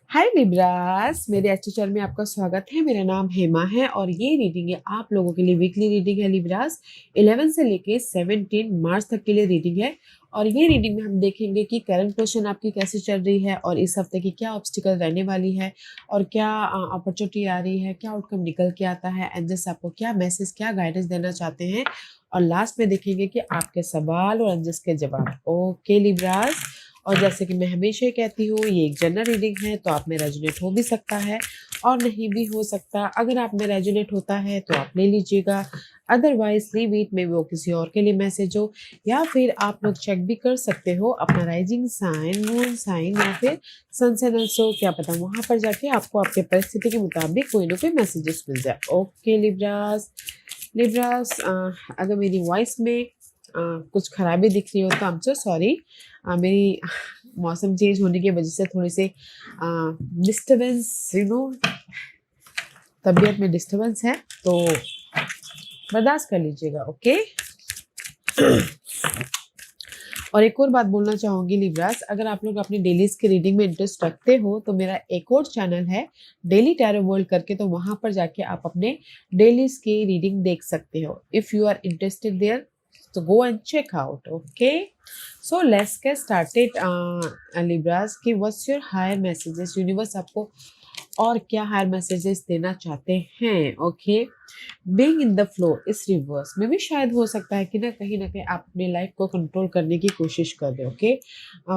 हाय Libras, मेरे अच्छे channel में आपका स्वागत है। मेरा नाम हेमा है और ये रीडिंग है आप लोगों के लिए। वीकली रीडिंग है लिब्रास। 11 से लेके 17 मार्च तक के लिए रीडिंग है। और ये रीडिंग में हम देखेंगे कि करंट पोजीशन आपकी कैसे चल रही है और इस हफ्ते की क्या ऑब्स्टिकल रहने वाली है और क्या अपॉर्चुनिटी आ रही है, क्या आउटकम निकल के आता है, एंजल्स आपको क्या मैसेज, क्या गाइडेंस देना चाहते हैं। और लास्ट में देखेंगे कि आपके सवाल और एंजल्स के जवाब। ओके लिब्रास, और जैसे कि मैं हमेशा ही कहती हूँ, ये एक जनरल रीडिंग है तो आप में रेजोनेट हो भी सकता है और नहीं भी हो सकता। अगर आप में रेजोनेट होता है तो आप ले लीजिएगा, अदरवाइज लीव इट में वो किसी और के लिए मैसेज हो। या फिर आप लोग चेक भी कर सकते हो अपना राइजिंग साइन, मून साइन या फिर सन साइन ऑल्सो, क्या पता वहां पर जाके आपको आपके परिस्थिति के मुताबिक कोई ना कोई मैसेजेस मिल जाए। Okay Libras. लिब्रास, अगर मेरी वॉइस में कुछ खराबी दिख रही हो तो आई एम सो सॉरी। मेरी मौसम चेंज होने की वजह से थोड़ी सी डिस्टरबेंस, तबीयत में डिस्टरबेंस है, तो बर्दाश्त कर लीजिएगा। ओके। और एक और बात बोलना चाहूंगी लिब्रास, अगर आप लोग अपनी डेलीज की रीडिंग में इंटरेस्ट रखते हो तो मेरा एक और चैनल है डेली टैरो वर्ल्ड करके, तो वहां पर जाके आप अपने डेलीज की रीडिंग देख सकते हो। If you are interested there तो go and check out. Okay, so let's get started Libras कि what's your higher messages, universe आपको और क्या हायर मैसेजेस देना चाहते हैं। Okay, being in the flow इस रिवर्स में भी शायद हो सकता है कि ना कहीं आप अपनी लाइफ को कंट्रोल करने की कोशिश कर रहे हो। ओके,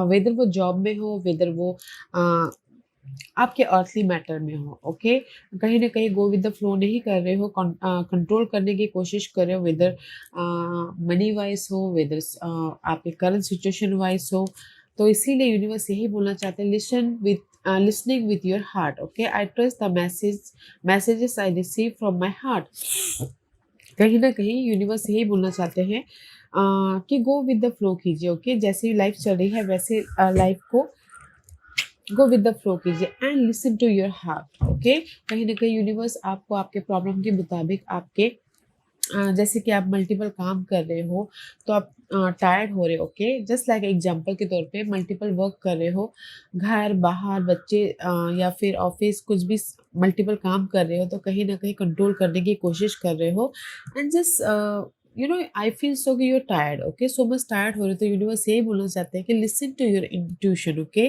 वेदर वो जॉब में हो, वेदर वो आपके अर्थली मैटर में हो। ओके, कहीं ना कहीं गो विद द फ्लो नहीं कर रहे हो, कंट्रोल करने की कोशिश कर रहे हो, वेदर मनी वाइज हो, वेदर आपके करंट सिचुएशन वाइज हो। तो इसीलिए यूनिवर्स यही बोलना चाहते हैं, listen with listening with your heart. Okay, I trust the messages I receive from my heart. कहीं ना कहीं यूनिवर्स यही बोलना चाहते हैं कि गो विद द फ्लो कीजिए। ओके, जैसी लाइफ चल रही है वैसे लाइफ को गो विद द फ्लो कीजिए and listen to your heart. Okay, कहीं ना कहीं यूनिवर्स आपको आपके प्रॉब्लम के मुताबिक आपके जैसे कि आप मल्टीपल काम कर रहे हो तो आप टायर्ड हो रहे हो। ओके, जस्ट लाइक एग्जांपल के तौर पे मल्टीपल वर्क कर रहे हो, घर बाहर बच्चे या फिर ऑफिस, कुछ भी मल्टीपल काम कर रहे हो तो कहीं ना कहीं कंट्रोल करने की कोशिश कर रहे हो। And just I feel so कि you're tired. Okay, so much tired हो रहे हो, तो यूनिवर्स यही बोलना चाहते हैं कि listen to your intuition. Okay,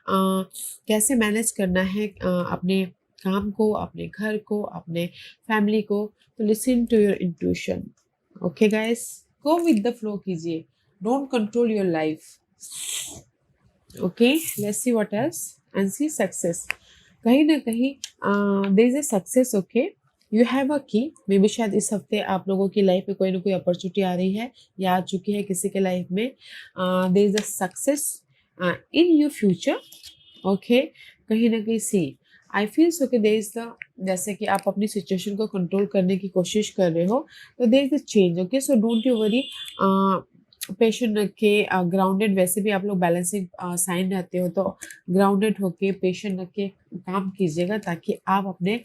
कैसे मैनेज करना है अपने काम को, अपने घर को, अपने फैमिली को, तो listen to your intuition. Okay guys, go with the flow कीजिए, don't control your life. Okay, let's see what else and see success. कहीं ना कहीं there is a success. Okay, you have a key, may be शायद इस हफ्ते आप लोगों की लाइफ में कोई ना कोई अपॉर्चुनिटी आ रही है या आ चुकी है किसी के लाइफ में। There is a success in your future. Okay, कहीं ना कहीं सी आई फील सो कि देयर इज द, जैसे कि आप अपनी सिचुएशन को कंट्रोल करने की कोशिश कर रहे हो तो there is the change. Okay, so don't you worry, patient रख के, ग्राउंडेड, वैसे भी आप लोग बैलेंसिंग साइन रहते हो तो ग्राउंडेड होके पेशेंट रख के काम कीजिएगा ताकि आप अपने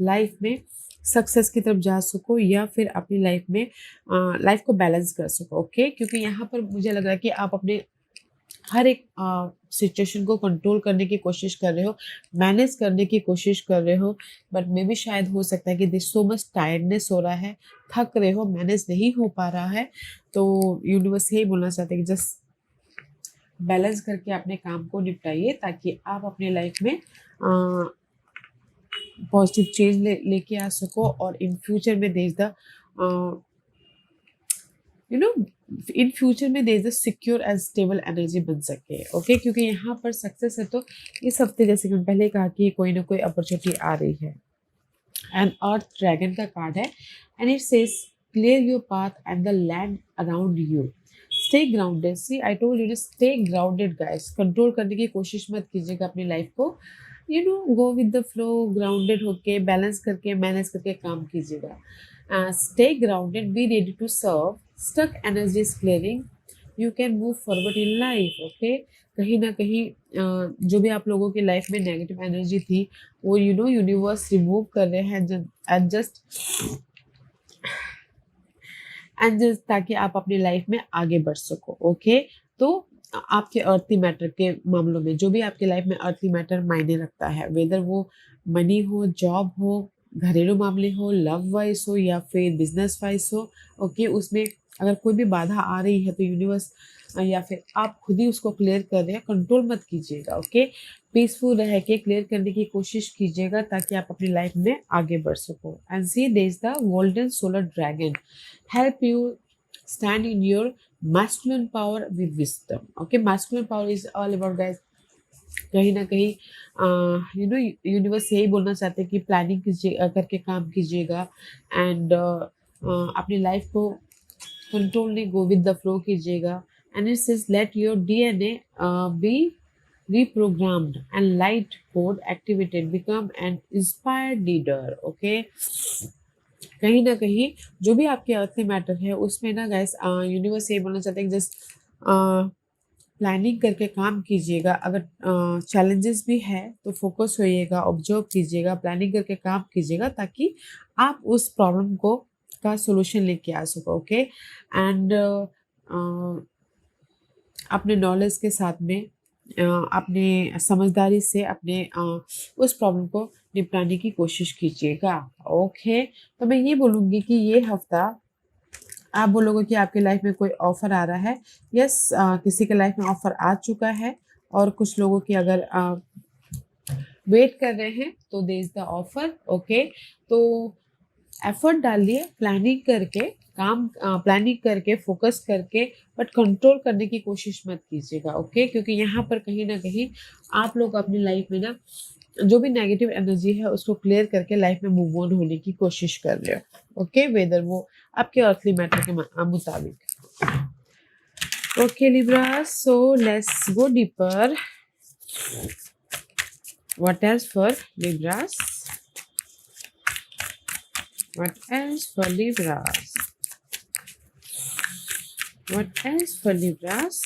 लाइफ में सक्सेस की तरफ जा सको या फिर अपनी लाइफ में लाइफ को बैलेंस कर सको। ओके, क्योंकि यहाँ पर मुझे लग रहा है कि आप अपने हर एक सिचुएशन को कंट्रोल करने की कोशिश कर रहे हो, मैनेज करने की कोशिश कर रहे हो, बट मे भी शायद हो सकता है कि दिस सो मच टायर्डनेस हो रहा है, थक रहे हो, मैनेज नहीं हो पा रहा है। तो यूनिवर्स यही बोलना चाहते हैं कि जस्ट बैलेंस करके अपने काम को निपटाइए ताकि आप अपने लाइफ में पॉजिटिव चेंज लेके आ सको और इन फ्यूचर में देश द यू नो इन फ्यूचर में there is a secure and stable energy बन सके। ओके, क्योंकि यहाँ पर सक्सेस है तो इस हफ्ते, जैसे कि मैंने पहले कहा, कि कोई ना कोई अपॉर्चुनिटी आ रही है। एंड अर्थ ड्रैगन का कार्ड है and it says clear your path and the land around you, stay grounded. See I told you, stay grounded guys, control करने की कोशिश मत कीजिएगा अपनी लाइफ को। Go with the flow, grounded होके, बैलेंस करके, मैनेज करके काम कीजिएगा। Stay grounded, be ready to serve, stuck energy is clearing, you can move forward in life. Okay, कहीं ना कहीं जो भी आप लोगों की लाइफ में नेगेटिव एनर्जी थी वो यूनिवर्स रिमूव कर रहे हैं एडजस्ट ताकि आप अपनी लाइफ में आगे बढ़ सको। ओके, तो आपके अर्थली मैटर के मामलों में, जो भी आपके लाइफ में अर्थली मैटर मायने रखता है, वेदर वो मनी हो, जॉब हो, घरेलू मामले हो, लव वाइज हो या फिर बिजनेस वाइज हो, ओके, उसमें अगर कोई भी बाधा आ रही है तो यूनिवर्स या फिर आप खुद ही उसको क्लियर कर रहे हैं, कंट्रोल मत कीजिएगा, ओके। पीसफुल रह के क्लियर करने की कोशिश कीजिएगा ताकि आप अपनी लाइफ में आगे बढ़ सको। And see there is the golden solar dragon help you stand in your masculine power with wisdom, okay। masculine power is all about guys, कहीं ना कहीं यू नो यूनिवर्स यही बोलना चाहते हैं कि प्लानिंग कीजिए, करके काम कीजिएगा एंड अपनी लाइफ को कंट्रोल नहीं, गो विद द फ्लो कीजिएगा। And it says let your DNA be reprogrammed and light code activated, become an inspired leader, okay। कहीं ना कहीं जो भी आपके अर्थ मैटर है उसमें ना गाइस यूनिवर्स ये बोलना चाहते हैं कि जस्ट प्लानिंग करके काम कीजिएगा। अगर चैलेंजेस भी है तो फोकस होइएगा, ऑब्जर्व कीजिएगा, प्लानिंग करके काम कीजिएगा ताकि आप उस प्रॉब्लम को का सॉल्यूशन लेके आ सको, ओके। एंड अपने नॉलेज के साथ में अपने समझदारी से अपने उस प्रॉब्लम को निपटाने की कोशिश कीजिएगा, ओके। तो मैं ये बोलूँगी कि ये हफ्ता आप बोलोगे कि आपके लाइफ में कोई ऑफर आ रहा है, यस, किसी के लाइफ में ऑफर आ चुका है और कुछ लोगों की अगर वेट कर रहे हैं तो there is the offer, okay. तो एफर्ट डालिए, प्लानिंग करके काम, प्लानिंग करके फोकस करके, बट कंट्रोल करने की कोशिश मत कीजिएगा, ओके। क्योंकि यहाँ पर कहीं ना कहीं आप लोग अपनी लाइफ में ना जो भी नेगेटिव एनर्जी है उसको क्लियर करके लाइफ में मूव ऑन होने की कोशिश कर रहे हो, ओके, वेदर वो आपके अर्थली मैटर के मुताबिक, okay Libra. So let's go deeper, what else for Libras, what else for Libras? What else for Libras?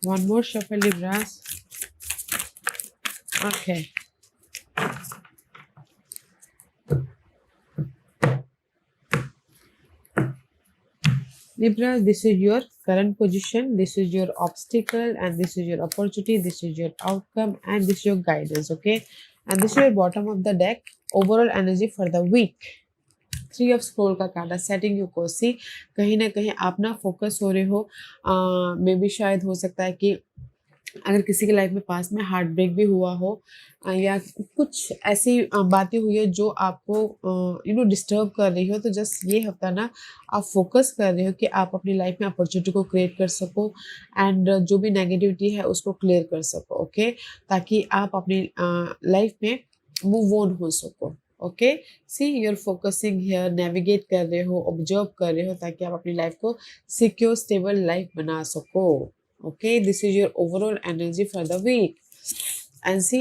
One more shuffle, Libras. Okay. Libra, this is your current position, this is your obstacle, and this is your opportunity, this is your outcome, and this is your guidance, okay? And this is your bottom of the deck, overall energy for the week. 3 of scroll का card है, setting you course. सी कहीं ना कहीं आप ना focus हो रहे हो, मे भी शायद हो सकता है कि अगर किसी के लाइफ में पास में हार्ट ब्रेक भी हुआ हो या कुछ ऐसी बातें हुई है जो आपको डिस्टर्ब कर रही हो, तो जस्ट ये हफ्ता ना आप फोकस कर रहे हो कि आप अपनी लाइफ में अपॉर्चुनिटी को क्रिएट कर सको एंड जो भी नेगेटिविटी है उसको क्लियर कर सको, ओके, ताकि आप अपनी लाइफ में मूव ऑन हो सको, okay. See you're focusing here, navigate कर रहे हो, ऑब्जर्व कर रहे हो ताकि आप अपनी लाइफ को सिक्योर स्टेबल लाइफ बना सको, okay, this is your overall energy for the week। and see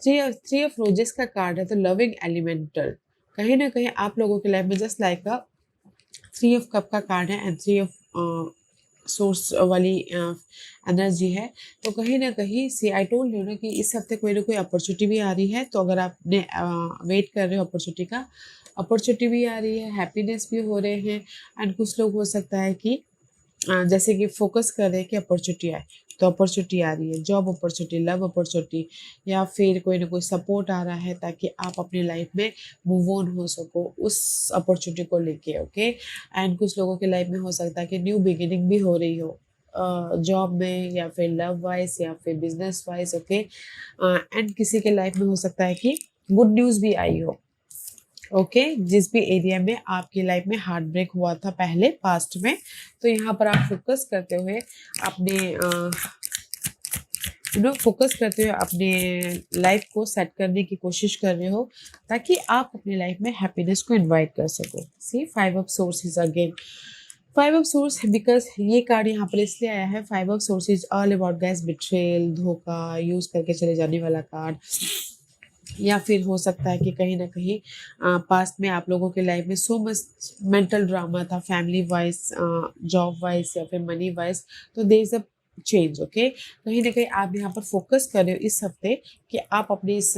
three of roses का कार्ड है, तो लविंग एलिमेंटल, कहीं ना कहीं आप लोगों के लाइफ में just like a 3 of cup का कार्ड है एंड 3 ऑफ सोर्स वाली एनर्जी है। तो कहीं ना कहीं सी आई टोल्ड यू ना कि इस हफ्ते कोई ना कोई अपॉर्चुनिटी भी आ रही है, तो अगर आपने वेट कर रहे हो अपॉर्चुनिटी का, अपॉर्चुनिटी भी आ रही है, हैप्पीनेस भी हो रहे हैं। एंड कुछ लोग हो सकता है कि जैसे कि फोकस कर रहे हैं कि अपॉर्चुनिटी आए, तो अपॉर्चुनिटी आ रही है, जॉब अपॉर्चुनिटी, लव अपॉर्चुनिटी, या फिर कोई ना कोई सपोर्ट आ रहा है ताकि आप अपनी लाइफ में मूव ऑन हो सको उस अपॉर्चुनिटी को लेके, ओके। एंड कुछ लोगों के लाइफ में हो सकता है कि न्यू बिगिनिंग भी हो रही हो, जॉब में या फिर लव वाइज या फिर बिजनेस वाइज, ओके। एंड किसी के लाइफ में हो सकता है कि गुड न्यूज़ भी आई हो, ओके, जिस भी एरिया में आपकी लाइफ में हार्ट ब्रेक हुआ था पहले पास्ट में, तो यहाँ पर आप फोकस करते हुए अपने फोकस करते हुए अपने लाइफ को सेट करने की कोशिश कर रहे हो ताकि आप अपनी लाइफ में हैप्पीनेस को इनवाइट कर सको। सी 5 of source again, 5 of source, because ये कार्ड यहाँ पर इसलिए आया है, 5 of source is all about gas betrayal, धोखा, यूज करके चले जाने वाला कार्ड, या फिर हो सकता है कि कहीं ना कहीं पास्ट में आप लोगों के लाइफ में सो मच मेंटल ड्रामा था, फैमिली वाइज, जॉब वाइज या फिर मनी वाइज, तो there is a change, okay. कहीं ना कहीं आप यहाँ पर फोकस कर रहे हो इस हफ्ते कि आप अपने इस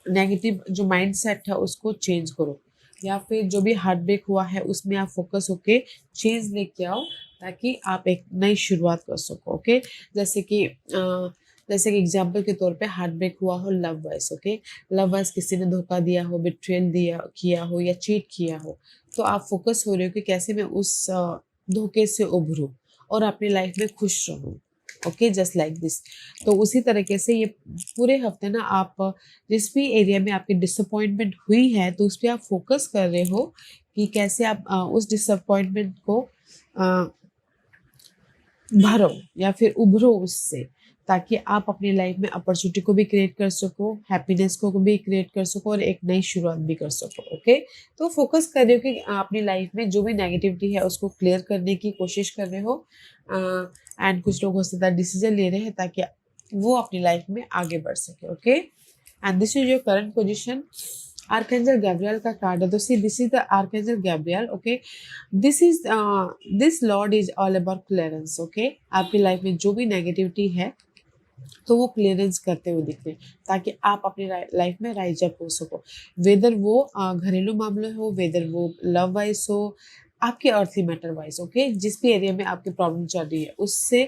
नेगेटिव जो माइंड सेट है उसको चेंज करो, या फिर जो भी हार्ट ब्रेक हुआ है उसमें आप फोकस होके चेंज लेके आओ, ताकि आप एक नई शुरुआत कर सको। ओके, जैसे कि जैसे कि एग्जाम्पल के तौर पे हार्ट ब्रेक हुआ हो love wise. Okay, love wise किसी ने धोखा दिया हो, बिट्रेल दिया किया हो या चीट किया हो, तो आप फोकस हो रहे हो कि कैसे मैं उस धोखे से उभरूं और अपनी लाइफ में खुश रहूं। Okay, just like this. तो उसी तरीके से ये पूरे हफ्ते ना आप जिस भी एरिया में आपकी डिसअपॉइंटमेंट हुई है तो उस पर आप फोकस कर रहे हो कि कैसे आप उस डिसअपॉइंटमेंट को अ, भरो या फिर उभरो उससे, ताकि आप अपनी लाइफ में अपॉर्चुनिटी को भी क्रिएट कर सको, हैप्पीनेस को भी क्रिएट कर सको और एक नई शुरुआत भी कर सको। ओके, तो फोकस कर रहे हो कि अपनी लाइफ में जो भी नेगेटिविटी है उसको क्लियर करने की कोशिश कर रहे हो। एंड कुछ लोग हो सकता है डिसीजन ले रहे हैं ताकि वो अपनी लाइफ में आगे बढ़ सके। Okay, and this is your current position. Archangel Gabriel का कार्ड है, तो see this is the archangel Gabriel. Okay, this Lord is all about clearance. Okay, आपकी लाइफ में जो भी नेगेटिविटी है तो वो क्लियरेंस करते हुए दिख रहे हैं, ताकि आप अपनी लाइफ में राइज अप हो सको। वेदर वो घरेलू मामले हो, वेदर वो लव वाइज हो, आपके अर्थली मैटर वाइज। ओके, जिस भी एरिया में आपकी प्रॉब्लम चल रही है उससे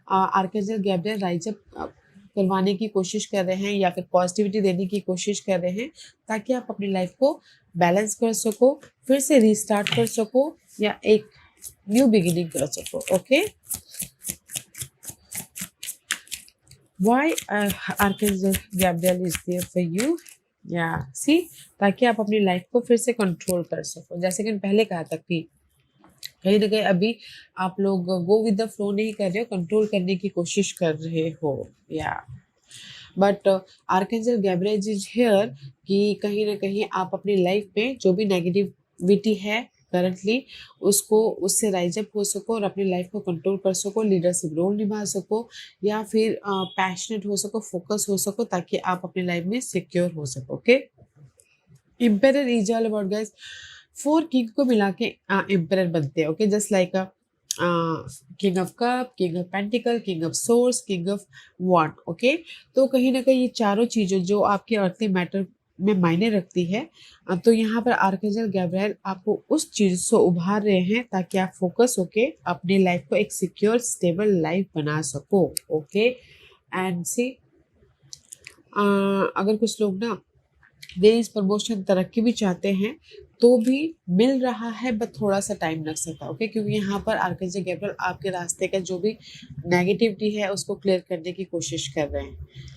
आर्कएंजल गैब्रियल राइज अप करवाने की कोशिश कर रहे हैं या फिर पॉजिटिविटी देने की कोशिश कर रहे हैं, ताकि आप अपनी लाइफ को बैलेंस कर सको, फिर से रीस्टार्ट कर सको या एक न्यू बिगिनिंग कर सको। Okay, why Archangel Gabriel is there for you? या सी, ताकि आप अपनी लाइफ को फिर से कंट्रोल कर सको। जैसे कि मैंने पहले कहा था कि कहीं ना कहीं अभी आप लोग गो विद द फ्लो नहीं कर रहे हो, कंट्रोल करने की कोशिश कर रहे हो। या but archangel Gabriel is here कि कहीं ना कहीं आप अपनी लाइफ में जो भी नेगेटिविटी है करंटली उसको उससे राइज अप हो सको और अपनी लाइफ को कंट्रोल कर सको, लीडरशिप रोल निभा सको या फिर पैशनेट हो सको, फोकस हो सको, ताकि आप अपनी लाइफ में सिक्योर हो सको। Okay, empire is all about guys, 4 king को मिला के एम्पायर बनते हैं। Okay, just like king of cup, king of pentacle, king of swords, king of wand. Okay, तो कहीं ना कहीं ये चारों चीजें जो आपके अर्थली मैटर में मायने रखती है, तो यहाँ पर आर्कएंजल गैब्रियल आपको उस चीज से उभार रहे हैं ताकि आप फोकस होके अपनी लाइफ को एक सिक्योर स्टेबल लाइफ बना सको। ओके, एंड सी अगर कुछ लोग ना रेस प्रमोशन तरक्की भी चाहते हैं तो भी मिल रहा है, बट थोड़ा सा टाइम लग सकता है। ओके, क्योंकि यहाँ पर आर्कएंजल गैब्रियल आपके रास्ते का जो भी नेगेटिविटी है उसको क्लियर करने की कोशिश कर रहे हैं।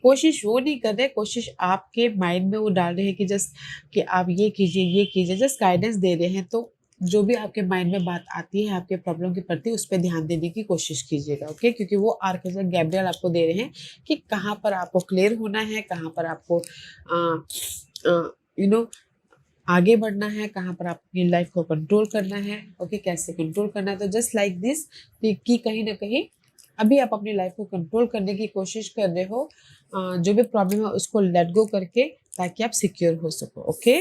कोशिश वो नहीं कर रहे, कोशिश आपके माइंड में वो डाल रहे हैं कि जस्ट कि आप ये कीजिए, जस्ट गाइडेंस दे रहे हैं। तो जो भी आपके माइंड में बात आती है आपके प्रॉब्लम के प्रति, उस पर ध्यान देने की कोशिश कीजिएगा। ओके, क्योंकि वो आर्कएंजल गैब्रियल आपको दे रहे हैं कि कहाँ पर आपको क्लियर होना है, कहाँ पर आपको यू नो आगे बढ़ना है, कहाँ पर अपनी लाइफ को कंट्रोल करना है। ओके, कैसे कंट्रोल करना है। तो जस्ट लाइक दिस कि कहीं ना कहीं अभी आप अपनी लाइफ को कंट्रोल करने की कोशिश कर रहे हो, जो भी प्रॉब्लम है उसको लेट गो करके, ताकि आप सिक्योर हो सको। Okay,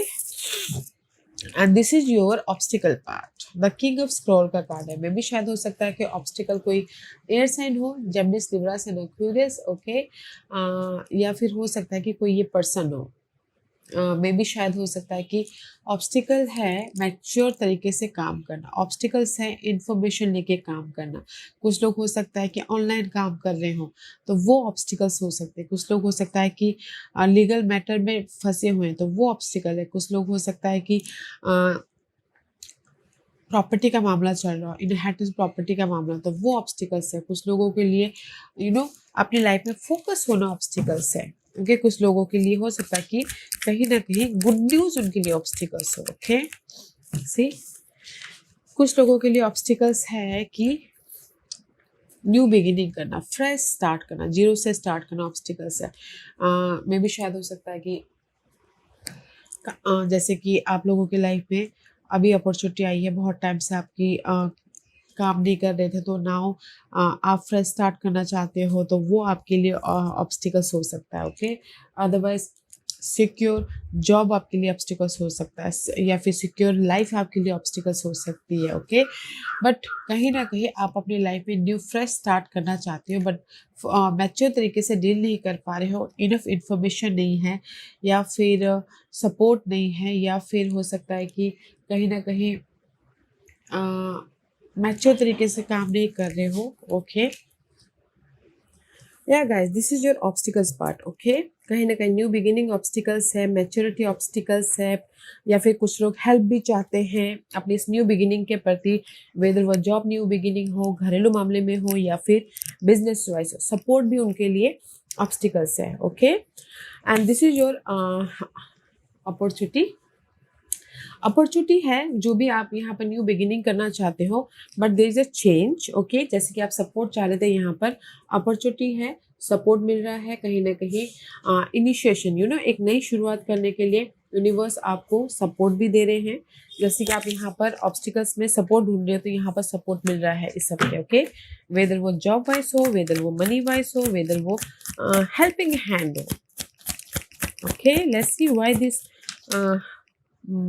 and this is your obstacle part. The king of scroll का कार्ड है। मे भी शायद हो सकता है कि ऑब्स्टिकल कोई एयर साइन हो, Gemini, Libra and Aquarius. Okay, या फिर हो सकता है कि कोई ये पर्सन हो। मे भी शायद हो सकता है कि ऑब्स्टिकल है मैच्योर तरीके से काम करना, ऑब्स्टिकल्स है इंफॉर्मेशन लेके काम करना। कुछ लोग हो सकता है कि ऑनलाइन काम कर रहे हो तो वो ऑब्स्टिकल्स हो सकते हैं। कुछ लोग हो सकता है कि लीगल मैटर में फंसे हुए हैं तो वो ऑब्स्टिकल है। कुछ लोग हो सकता है कि प्रॉपर्टी का मामला चल रहा है, इनहेरिटेंस प्रॉपर्टी का मामला, तो वो ऑब्स्टिकल्स है। कुछ लोगों के लिए अपनी लाइफ में फोकस होना ऑब्स्टिकल्स है। ओके, कुछ लोगों के लिए हो सकता है कि कहीं ना कहीं गुड न्यूज उनके लिए ऑब्स्टिकल्स हो। ओके, सी कुछ लोगों के लिए ऑब्स्टिकल्स है कि न्यू बिगिनिंग करना, फ्रेश स्टार्ट करना, जीरो से स्टार्ट करना ऑब्स्टिकल्स है। मे भी शायद हो सकता है कि जैसे कि आप लोगों की लाइफ में अभी अपॉर्चुनिटी आई है, बहुत टाइम से आपकी काम नहीं कर रहे थे, तो नाउ आप फ्रेश स्टार्ट करना चाहते हो, तो वो आपके लिए ऑब्स्टिकल्स हो सकता है। ओके, अदरवाइज सिक्योर जॉब आपके लिए ऑब्स्टिकल्स हो सकता है, या फिर सिक्योर लाइफ आपके लिए ऑब्स्टिकल्स हो सकती है। ओके, बट कहीं ना कहीं आप अपनी लाइफ में न्यू फ्रेश स्टार्ट करना चाहते हो, बट मैच्योर तरीके से डील नहीं कर पा रहे हो, इनफ इंफॉर्मेशन नहीं है, या फिर सपोर्ट नहीं है, या फिर हो सकता है कि कहीं ना कहीं मैच्योर तरीके से काम नहीं कर रहे हो। ओके, या guys, this is your obstacles part. Okay, कहीं ना कहीं न्यू बिगिनिंग ऑब्स्टिकल्स है, मैच्योरिटी ऑब्स्टिकल्स है, या फिर कुछ लोग हेल्प भी चाहते हैं अपनी इस न्यू बिगिनिंग के प्रति, वेदर वो जॉब न्यू बिगिनिंग हो, घरेलू मामले में हो, या फिर बिजनेस वाइज हो, सपोर्ट भी उनके लिए ऑब्स्टिकल्स है। Okay, and this is your opportunity. Opportunity है जो भी आप यहाँ पर न्यू बिगिनिंग करना चाहते हो, but there is a change. Okay, जैसे कि आप सपोर्ट चाह रहे थे, यहाँ पर अपॉर्चुनिटी है, सपोर्ट मिल रहा है, कहीं ना कहीं इनिशिएशन, एक नई शुरुआत करने के लिए यूनिवर्स आपको सपोर्ट भी दे रहे हैं। जैसे कि आप यहाँ पर ऑब्स्टिकल्स में सपोर्ट ढूंढ रहे हो, तो यहाँ पर सपोर्ट मिल रहा है इस हफ्ते। ओके, वेदर वो जॉब वाइज हो, वेदर वो मनी वाइज हो, वेदर वो हेल्पिंग हैंड हो। Okay, let's see why this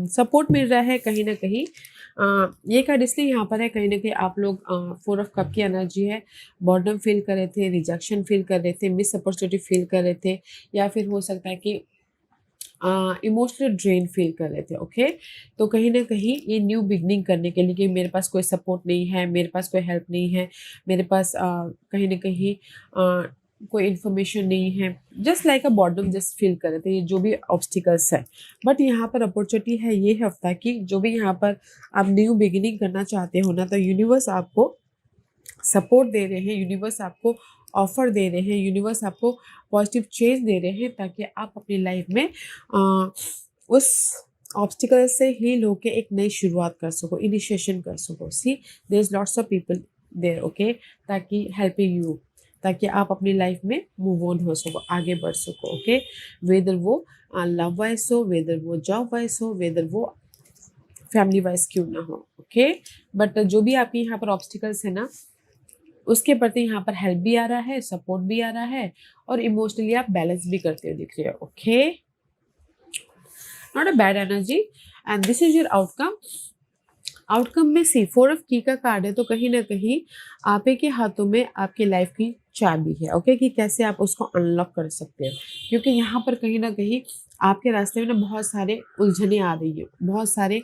support मिल रहा है। कहीं ना कहीं ये कार्ड इसलिए यहाँ पर है, कहीं ना कहीं आप लोग 4 ऑफ कप की एनर्जी है, बॉर्डम फील कर रहे थे, रिजेक्शन फील कर रहे थे, मिस अपॉर्चुनिटी फील कर रहे थे, या फिर हो सकता है कि इमोशनल ड्रेन फील कर रहे थे। ओके, तो कहीं ना कहीं ये न्यू बिगनिंग करने के लिए कि मेरे पास कोई सपोर्ट नहीं है, मेरे पास कोई हेल्प नहीं है, मेरे पास कहीं ना कहीं कोई इन्फॉर्मेशन नहीं है, जस्ट लाइक अ बॉर्डम जस्ट फील कर रहे थे, ये जो भी ऑब्स्टिकल्स है। बट यहाँ पर अपॉर्चुनिटी है ये हफ्ता की, जो भी यहाँ पर आप न्यू बिगिनिंग करना चाहते हो ना, तो यूनिवर्स आपको सपोर्ट दे रहे हैं, यूनिवर्स आपको ऑफर दे रहे हैं, यूनिवर्स आपको पॉजिटिव चेंज दे रहे हैं, ताकि आप अपनी लाइफ में उस ऑब्स्टिकल से हील होके एक नई शुरुआत कर सको, इनिशिएशन कर सको। See, there is lots of people there. Okay, ताकि हेल्पिंग यू, ताकि आप अपनी लाइफ में मूव ऑन हो सको, आगे बढ़ सको। ओके, वेदर वो लव वाइज हो, वेदर वो जॉब वाइज हो, वेदर वो फैमिली वाइज क्यों ना हो। ओके, बट जो भी आपके यहाँ पर ऑब्स्टिकल्स है ना, उसके प्रति यहाँ पर हेल्प भी आ रहा है, सपोर्ट भी आ रहा है, और इमोशनली आप बैलेंस भी करते हुए दिख रहे हो। Okay, not a bad energy, and this is your outcome. Outcome में सी 4 ऑफ की का कार्ड है, तो कहीं ना कहीं आप ही के हाथों में आपकी लाइफ की चाबी है। ओके, कि कैसे आप उसको अनलॉक कर सकते हो, क्योंकि यहाँ पर कहीं ना कहीं आपके रास्ते में ना बहुत सारे उलझने आ रही है, बहुत सारे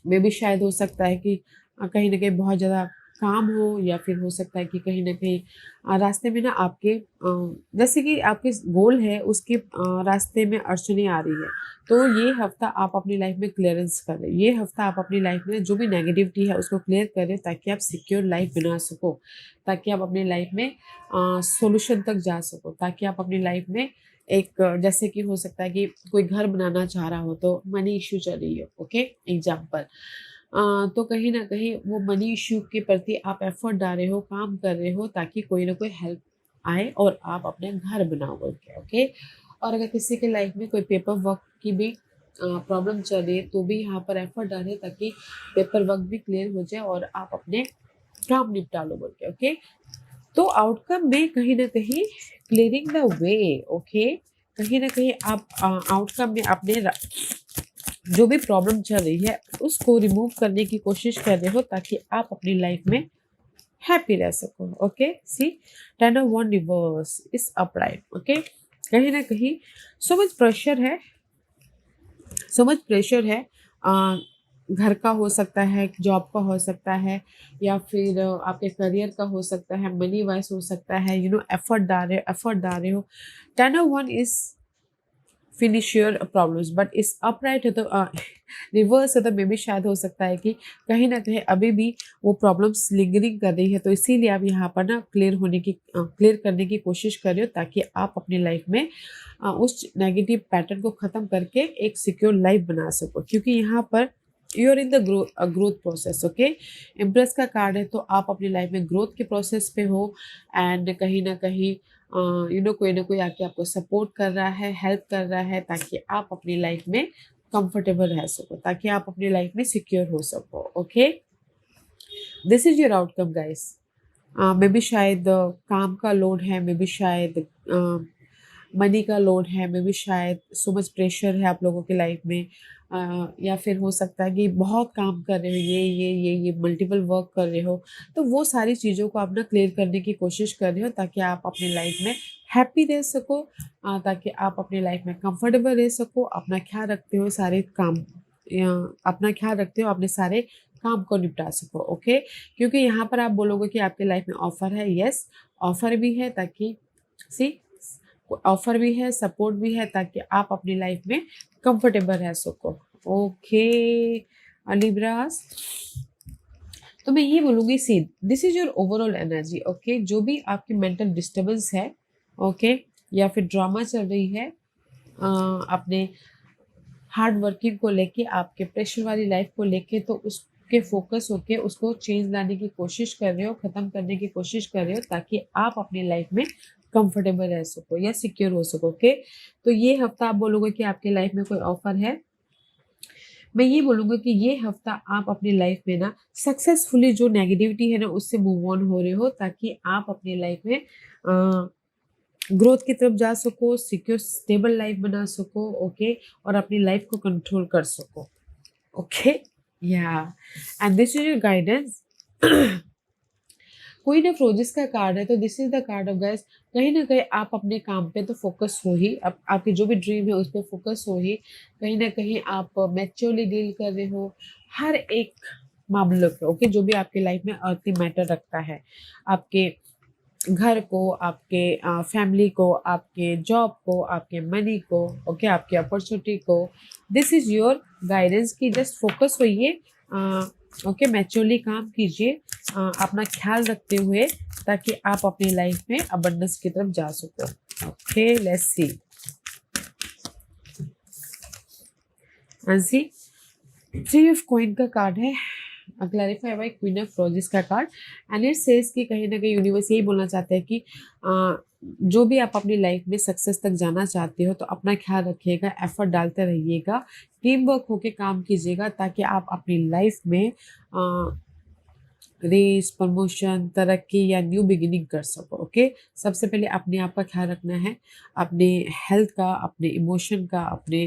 मे भी शायद हो सकता है कि कहीं ना कहीं बहुत ज़्यादा काम हो, या फिर हो सकता है कि कहीं ना कहीं रास्ते में ना आपके जैसे कि आपके गोल है उसके रास्ते में अड़चने आ रही है। तो ये हफ्ता आप अपनी लाइफ में क्लियरेंस करें, ये हफ्ता आप अपनी लाइफ में जो भी नेगेटिविटी है उसको क्लियर करें, ताकि आप सिक्योर लाइफ बना सको, ताकि आप अपनी लाइफ में सॉल्यूशन तक जा सको, ताकि आप अपनी लाइफ में एक जैसे कि हो सकता है कि कोई घर बनाना चाह रहा हो, तो मनी इश्यू चल रही हो। ओके, एग्जाम्पल, तो कहीं ना कहीं वो मनी इश्यू के प्रति आप एफर्ट डाल रहे हो, काम कर रहे हो, ताकि कोई ना कोई हेल्प आए और आप अपने घर बनाओ बोल के। ओके, और अगर किसी के लाइफ में कोई पेपर वर्क की भी प्रॉब्लम चल रही है, तो भी यहाँ पर एफर्ट डालें, ताकि पेपर वर्क भी क्लियर हो जाए और आप अपने काम निपटा लो बोल के। ओके, तो आउटकम में कहीं ना कहीं क्लियरिंग द वे। ओके, कहीं ना कहीं आप आउटकम में अपने जो भी प्रॉब्लम चल रही है उसको रिमूव करने की कोशिश कर रहे हो, ताकि आप अपनी लाइफ में हैप्पी रह सको। Okay, see 10 of wand reverse is upright. Okay, कहीं ना कहीं सो मच प्रेशर है, सो मच प्रेशर है, घर का हो सकता है, जॉब का हो सकता है, या फिर आपके करियर का हो सकता है, मनी वाइज हो सकता है, एफर्ट डाल रहे हो। 10 of one is finish your problems, but इस अपराइट है तो रिवर्स है, तो मे भी शायद हो सकता है कि कहीं ना कहीं अभी भी वो प्रॉब्लम्स लिंगरिंग कर रही है, तो इसीलिए आप यहाँ पर ना क्लियर करने की कोशिश कर रहे हो, ताकि आप अपनी लाइफ में उस नेगेटिव पैटर्न को ख़त्म करके एक सिक्योर लाइफ बना सको, क्योंकि यहाँ पर you are in the growth process. Okay, empress का कार्ड है, तो आप अपनी लाइफ में ग्रोथ के प्रोसेस पे हो, एंड कहीं ना कहीं कोई ना कोई आके आपको सपोर्ट कर रहा है, हेल्प कर रहा है, ताकि आप अपनी लाइफ में कंफर्टेबल रह सको, ताकि आप अपनी लाइफ में सिक्योर हो सको। Okay, this is your outcome guys. May be शायद काम का लोड है, मे बी शायद मनी का लोड है, मे बी शायद सो मच प्रेशर है आप लोगों की लाइफ में, या फिर हो सकता है कि बहुत काम कर रहे हो, ये मल्टीपल वर्क कर रहे हो, तो वो सारी चीज़ों को आप ना क्लियर करने की कोशिश कर रहे हो ताकि आप अपनी लाइफ में हैप्पी रह सको, ताकि आप अपनी लाइफ में कंफर्टेबल रह सको, अपना ख्याल रखते हो सारे काम, अपना ख्याल रखते हो अपने सारे काम को निपटा सको। ओके, क्योंकि यहाँ पर आप बोलोगे कि आपके लाइफ में ऑफर है, यस ऑफर भी है, ताकि सी ऑफर भी है, सपोर्ट भी है, ताकि आप अपनी लाइफ में कंफर्टेबल रह सको। ओके लिब्रास, तो मैं ये बोलूँगी see this is your overall energy. Okay, जो भी आपकी मेंटल डिस्टर्बेंस है, ओके, या फिर ड्रामा चल रही है अपने हार्ड वर्किंग को लेके, आपके प्रेशर वाली लाइफ को लेके, तो उसके फोकस होके उसको चेंज लाने की कोशिश कर रहे हो, ख़त्म करने की कोशिश कर रहे हो, ताकि आप अपनी लाइफ में कंफर्टेबल रह सको या सिक्योर हो सको। ओके, तो ये हफ्ता आप बोलोगे कि आपकी लाइफ में कोई ऑफर है, मैं ये बोलूँगा कि ये हफ्ता आप अपनी लाइफ में ना सक्सेसफुली जो नेगेटिविटी है ना उससे मूव ऑन हो रहे हो, ताकि आप अपनी लाइफ में ग्रोथ की तरफ जा सको, सिक्योर स्टेबल लाइफ बना सको। ओके, और अपनी लाइफ को कंट्रोल कर सको। ओके, या and this is your guidance. Queen of roses का कार्ड है, तो this is the card of guys, कहीं ना कहीं आप अपने काम पे तो फोकस हो ही, आपकी जो भी ड्रीम है उस पर फोकस हो ही, कहीं ना कहीं आप मैच्योरली डील कर रहे हो हर एक मामलों पे। ओके, जो भी आपकी लाइफ में अर्थ मैटर रखता है, आपके घर को, आपके फैमिली को, आपके जॉब को, आपके मनी को, ओके, आपके अपॉर्चुनिटी को, दिस इज योर गाइडेंस की जस्ट फोकस होइए, ओके, मैच्योरली काम कीजिए, अपना ख्याल रखते हुए, ताकि आप अपनी लाइफ में अबंडेंस की तरफ जा सको। Okay, let's see see three of coin का कार्ड है, clarify by queen of roses का कार्ड, एंड इट सेज कि कहीं ना कहीं यूनिवर्स यही बोलना चाहते हैं कि जो भी आप अपनी लाइफ में सक्सेस तक जाना चाहते हो, तो अपना ख्याल रखिएगा, एफर्ट डालते रहिएगा, टीम वर्क होके काम कीजिएगा, ताकि आप अपनी लाइफ में रेस, प्रमोशन, तरक्की या न्यू बिगिनिंग कर सको। ओके, सबसे पहले अपने आप का ख्याल रखना है, अपने हेल्थ का, अपने इमोशन का, अपने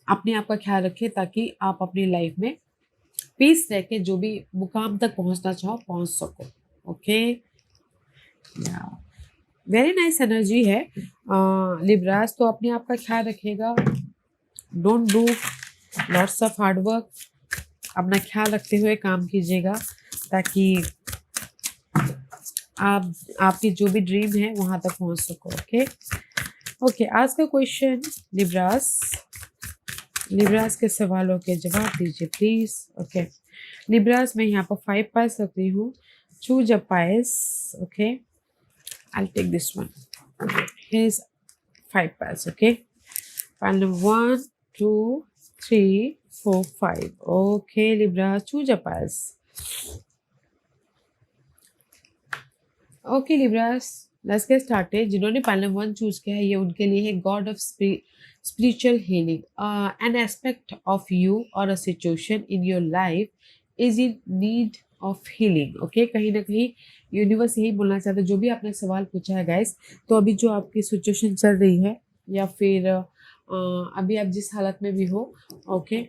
अपने आप का ख्याल रखें, ताकि आप अपनी लाइफ में पीस रह के जो भी मुकाम तक पहुंचना चाहो पहुंच सको। ओके, वेरी नाइस एनर्जी है लिब्रास, तो अपने आप का ख्याल रखिएगा, don't do lots of hard work, अपना ख्याल रखते हुए काम कीजिएगा, ताकि आप आपकी जो भी ड्रीम है वहां तक पहुंच सको। ओके ओके, आज का क्वेश्चन लिब्रास के सवालों के जवाब दीजिए प्लीज। ओके लिब्रास, मैं यहाँ पर 5 पाइस रख रही हूँ, choose a pile. Okay, I take this one, here is 5 piles. Okay, pile number 1 2 3 4 5. Okay Libra, choose a piles. Okay Libras, let's get started. जिन्होंने पाइल नंबर 1 चूज किया है, ये उनके लिए है God of spiritual healing. An aspect of you or a situation in your life is in need of healing. Okay, कहीं ना कहीं यूनिवर्स यही बोलना चाहता है, जो भी आपने सवाल पूछा है गाइस, तो अभी जो आपकी सिचुएशन चल रही है, या फिर अभी आप जिस हालत में भी हो, ओके,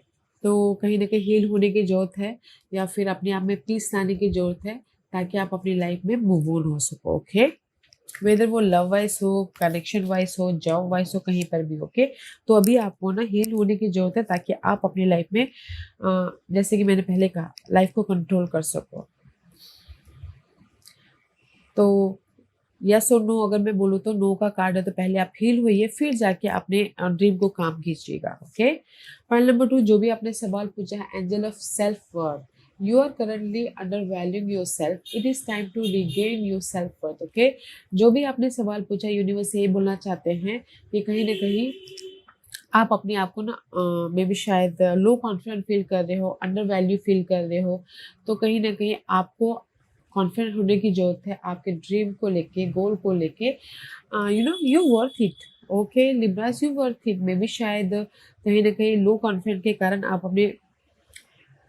तो कहीं ना कहीं हील होने की ज़रूरत है, या फिर अपने आप में पीस लाने की ज़रूरत है, ताकि आप अपनी लाइफ में मूव ऑन हो सको। ओके, वेदर वो लव वाइज हो, कनेक्शन वाइज हो, जॉब वाइज हो, कहीं पर भी। ओके, तो अभी आपको ना हील होने की जरूरत है, ताकि आप अपनी लाइफ में जैसे कि मैंने पहले कहा, लाइफ को कंट्रोल कर सको। तो यस और नो अगर मैं बोलूँ, तो नो का कार्ड है, तो पहले आप हील होइए, फिर जाके अपने ड्रीम को काम कीजिएगा। ओके, पॉइंट नंबर 2, जो भी आपने सवाल पूछा है, angel of self worth, you are currently undervaluing yourself, it is time to regain your self worth. Okay, जो भी आपने सवाल पूछा, यूनिवर्स यही बोलना चाहते हैं कि कहीं ना कहीं आप अपने आप को ना मे बी शायद लो कॉन्फिडेंट फील कर रहे हो, अंडर वैल्यू फील कर रहे हो, तो कहीं ना कहीं आपको कॉन्फिडेंट होने की जरूरत है, आपके ड्रीम को लेके, गोल को लेके, you worth it. Okay Libras, you worth it. May be शायद कहीं ना कहीं लो कॉन्फिडेंट के कारण आप अपने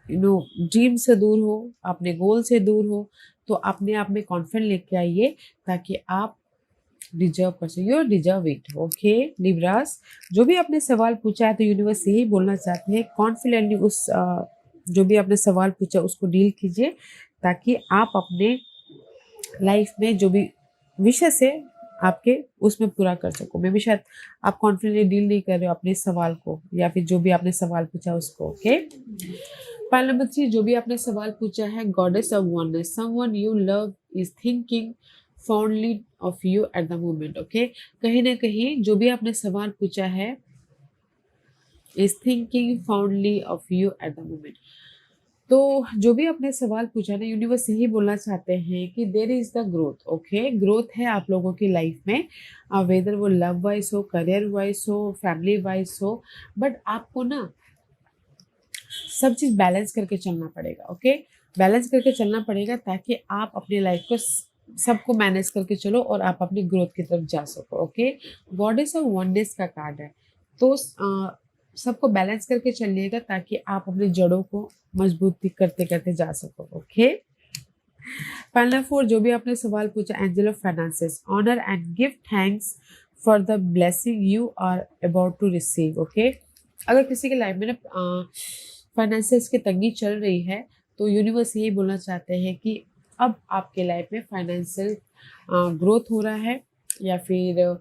ड्रीम से दूर हो, अपने गोल से दूर हो, तो अपने आप में कॉन्फिडेंस लेके आइए, ताकि आप deserve person, you are deserve it. Okay Libras, जो भी आपने सवाल पूछा है तो यूनिवर्स यही बोलना चाहते हैं, कॉन्फिडेंटली उस जो भी आपने सवाल पूछा उसको डील कीजिए, ताकि आप अपने लाइफ में जो भी विशेष है आपके उसमें पूरा कर सको। मे भी शायद आप कॉन्फिडेंटली डील नहीं कर रहे हो अपने सवाल को, या फिर जो भी आपने सवाल पूछा उसको। ओके पाइल नंबर 3, जो भी आपने सवाल पूछा है, goddess of oneness, someone you love is thinking fondly of you at the moment. Okay, कहीं ना कहीं जो भी आपने सवाल पूछा है, is thinking fondly of you at the moment. तो जो भी आपने सवाल पूछा ना, यूनिवर्स यही बोलना चाहते हैं कि there is the growth. Okay, growth है आप लोगों की लाइफ में, वेदर वो लव वाइज हो, करियर वाइज हो, फैमिली वाइज हो, बट आपको ना सब चीज़ बैलेंस करके चलना पड़ेगा। ओके, बैलेंस करके चलना पड़ेगा ताकि आप अपनी लाइफ को सबको मैनेज करके चलो और आप अपनी ग्रोथ की तरफ जा सको। ओके, गॉडेस ऑफ वननेस का कार्ड है, तो सबको बैलेंस करके चलिएगा ताकि आप अपनी जड़ों को मजबूती करते करते जा सको। ओके, पहला 4, जो भी आपने सवाल पूछा, angel of finances, honour and give thanks for the blessing you are about to receive. Okay, अगर किसी के लाइफ में ना फाइनेंसेस की तंगी चल रही है, तो यूनिवर्स यही बोलना चाहते हैं कि अब आपके लाइफ में फाइनेंशियल ग्रोथ हो रहा है, या फिर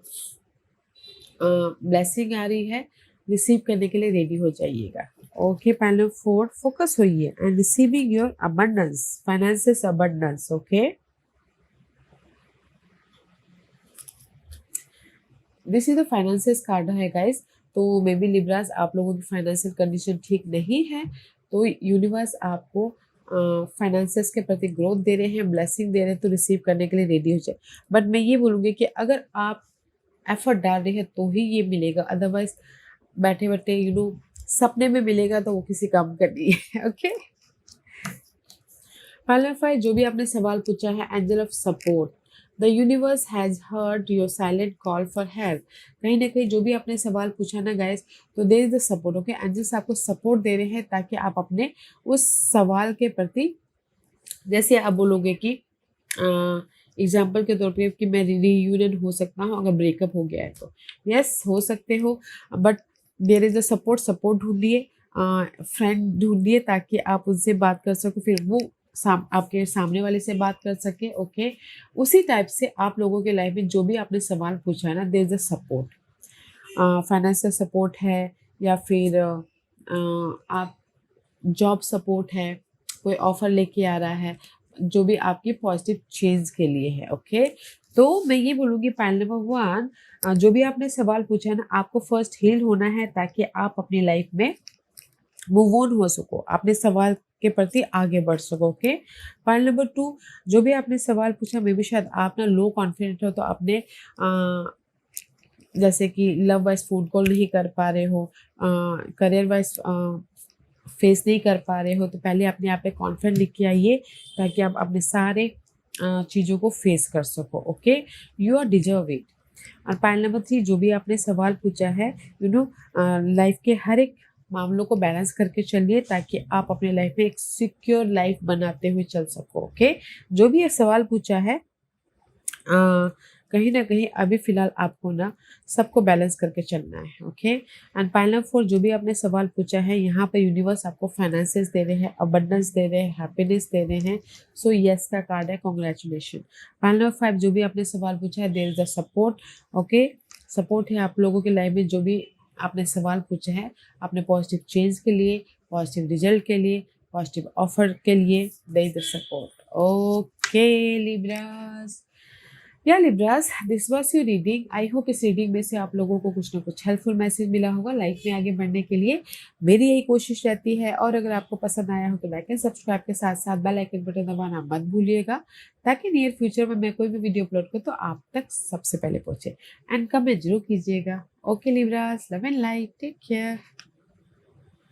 ब्लेसिंग आ रही है, रिसीव करने के लिए रेडी हो जाइएगा। ओके, पैनल 4, फोकस होइए and receiving your abundance, finances abundance. Okay, this is the finances card है गाइस। तो मे बी लिब्रास आप लोगों की फाइनेंशियल कंडीशन ठीक नहीं है, तो यूनिवर्स आपको फाइनेंसेस के प्रति ग्रोथ दे रहे हैं, ब्लेसिंग दे रहे हैं, तो रिसीव करने के लिए रेडी हो जाए। बट मैं ये बोलूँगी कि अगर आप एफर्ट डाल रहे हैं तो ही ये मिलेगा, अदरवाइज बैठे बैठे सपने में मिलेगा तो वो किसी काम का नहीं है। ओके, पहला 5, जो भी आपने सवाल पूछा है, angel of support, the universe has heard your silent call for help. कहीं ना कहीं जो भी आपने सवाल पूछा ना गाइस, तो there is the support. Okay, angels आपको सपोर्ट दे रहे हैं ताकि आप अपने उस सवाल के प्रति, जैसे आप बोलोगे कि एग्जाम्पल के तौर पे कि मैं रीयूनियन हो सकता हूँ अगर ब्रेकअप हो गया है, तो यस हो सकते हो, but there is a support. Support ढूंढिए, फ्रेंड ढूंढिए ताकि आप उनसे बात कर सको, फिर वो आपके सामने वाले से बात कर सके। ओके, उसी टाइप से आप लोगों के लाइफ में जो भी आपने सवाल पूछा है ना, there is a support, financial support है, या फिर आप जॉब सपोर्ट है, कोई ऑफर लेके आ रहा है, जो भी आपकी पॉजिटिव चेंज के लिए है। ओके, तो मैं ये बोलूँगी पॉइंट नंबर 1, जो भी आपने सवाल पूछा है ना, आपको फर्स्ट हील होना है ताकि आप अपनी लाइफ में मूव ऑन हो सको, अपने सवाल के प्रति आगे बढ़ सको। ओके, पॉइंट नंबर 2, जो भी आपने सवाल पूछा, मे भी शायद आप ना लो कॉन्फिडेंट हो, तो अपने जैसे कि लव वाइज फोन कॉल नहीं कर पा रहे हो, करियर वाइज फेस नहीं कर पा रहे हो, तो पहले अपने आप पे कॉन्फिडेंट लेके आइए ताकि आप अपने सारे चीज़ों को फेस कर सको। Okay, you are deserve it. और पॉइंट नंबर 3, जो भी आपने सवाल पूछा है, लाइफ के हर एक मामलों को बैलेंस करके चलिए ताकि आप अपने लाइफ में एक सिक्योर लाइफ बनाते हुए चल सको। ओके, जो भी ये सवाल पूछा है, कहीं ना कहीं अभी फिलहाल आपको ना सबको बैलेंस करके चलना है। ओके, एंड पॉइंट नंबर 4, जो भी आपने सवाल पूछा है, यहाँ पर यूनिवर्स आपको फाइनेंसेस दे रहे हैं, अबंडेंस दे रहे हैं, हैप्पीनेस दे रहे हैं, सो यस का कार्ड है, कॉन्ग्रेचुलेशन। पॉइंट नंबर 5, जो भी आपने सवाल पूछा है, there is the support. Okay, support है आप लोगों की लाइफ में, जो भी आपने सवाल पूछे हैं अपने पॉजिटिव चेंज के लिए, पॉजिटिव रिजल्ट के लिए, पॉजिटिव ऑफर के लिए, there is the support. Okay Libras, या Libras, this was your reading. I hope इस रीडिंग में से आप लोगों को कुछ ना कुछ हेल्पफुल मैसेज मिला होगा लाइफ में आगे बढ़ने के लिए। मेरी यही कोशिश रहती है, और अगर आपको पसंद आया हो तो लाइक एंड सब्सक्राइब के साथ साथ बेल आइकन बटन दबाना मत भूलिएगा, ताकि नियर फ्यूचर में मैं कोई भी वीडियो अपलोड करूँ तो आप तक सबसे पहले पहुंचे। एंड कमेंट जरूर कीजिएगा। Okay Libras, love and light, take care.